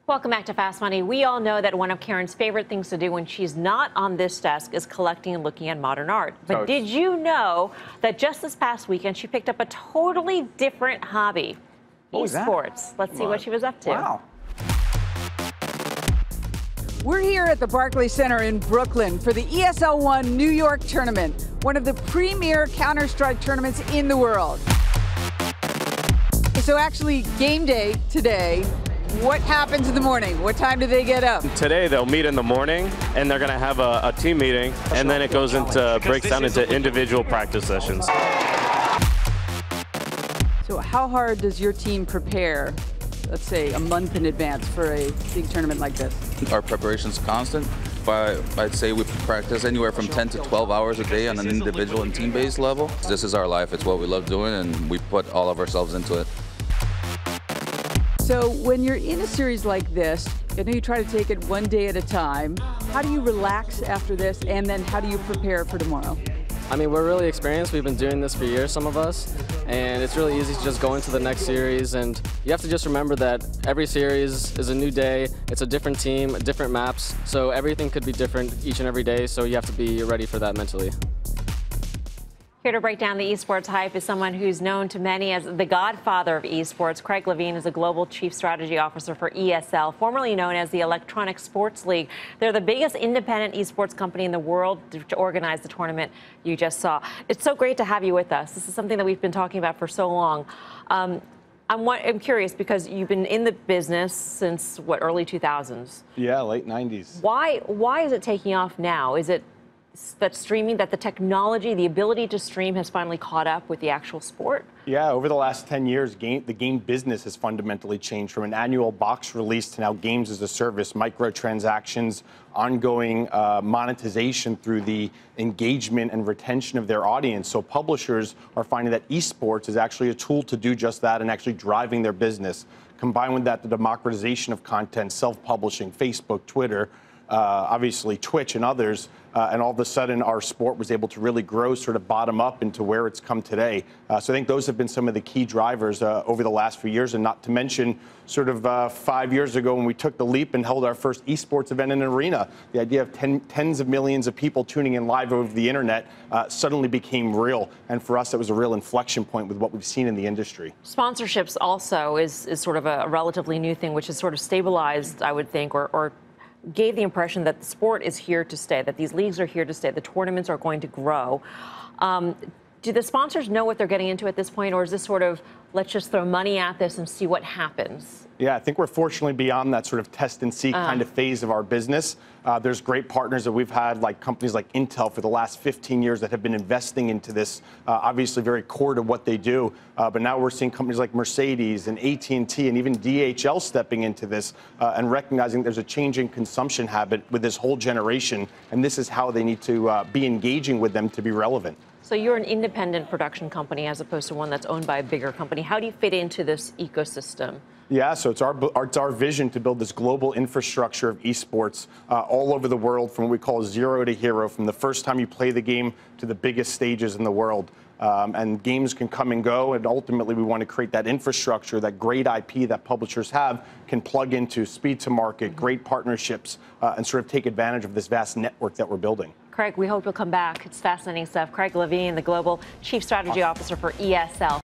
Welcome back to Fast Money. We all know that one of Karen's favorite things to do when she's not on this desk is collecting and looking at modern art. But did you know that just this past weekend she picked up a totally different hobby? Esports. Let's see what she was up to. Wow. We're here at the Barclays Center in Brooklyn for the ESL One New York tournament, one of the premier Counter-Strike tournaments in the world. So actually, game day today. What happens in the morning? What time do they get up? Today they'll meet in the morning and they're going to have a team meeting, and then it goes into breaks down into individual practice sessions. So how hard does your team prepare, let's say a month in advance, for a big tournament like this? Our preparation's constant, but I'd say we practice anywhere from 10 to 12 hours a day on an individual and team-based level. This is our life. It's what we love doing, and we put all of ourselves into it. So when you're in a series like this, I know you try to take it one day at a time. How do you relax after this, and then how do you prepare for tomorrow? I mean, we're really experienced. We've been doing this for years, some of us, and it's really easy to just go into the next series, and you have to just remember that every series is a new day. It's a different team, different maps, so everything could be different each and every day, so you have to be ready for that mentally. Here to break down the esports hype is someone who's known to many as the Godfather of esports. Craig Levine is a global chief strategy officer for ESL, formerly known as the Electronic Sports League. They're the biggest independent esports company in the world to organize the tournament you just saw. It's so great to have you with us. This is something that we've been talking about for so long. I'm curious because you've been in the business since, what, early 2000s? Yeah, late 90s. Why is it taking off now? Is it that streaming, that the technology, the ability to stream has finally caught up with the actual sport? Yeah, over the last 10 years, the game business has fundamentally changed from an annual box release to now games as a service, microtransactions, ongoing monetization through the engagement and retention of their audience. So publishers are finding that esports is actually a tool to do just that and actually driving their business. Combined with that, the democratization of content, self-publishing, Facebook, Twitter, obviously Twitch and others, and all of a sudden our sport was able to really grow sort of bottom up into where it's come today. So I think those have been some of the key drivers over the last few years, and not to mention sort of 5 years ago when we took the leap and held our first esports event in an arena. The idea of tens of millions of people tuning in live over the internet suddenly became real, and for us it was a real inflection point with what we've seen in the industry. Sponsorships also is sort of a relatively new thing, which has sort of stabilized, I would think, or gave the impression that the sport is here to stay, that these leagues are here to stay, the tournaments are going to grow. Do the sponsors know what they're getting into at this point, or is this sort of, let's just throw money at this and see what happens? Yeah, I think we're fortunately beyond that sort of test and see kind of phase of our business. There's great partners that we've had, like companies like Intel for the last 15 years that have been investing into this, obviously very core to what they do. But now we're seeing companies like Mercedes and AT&T and even DHL stepping into this and recognizing there's a changing consumption habit with this whole generation, and this is how they need to be engaging with them to be relevant. So you're an independent production company as opposed to one that's owned by a bigger company. How do you fit into this ecosystem? Yeah, so it's our vision to build this global infrastructure of esports all over the world, from what we call zero to hero, from the first time you play the game to the biggest stages in the world. And games can come and go, and ultimately we want to create that infrastructure, that great IP that publishers have can plug into, speed to market, great partnerships, and sort of take advantage of this vast network that we're building. Craig, we hope you'll come back. It's fascinating stuff. Craig Levine, the Global Chief Strategy Officer for ESL.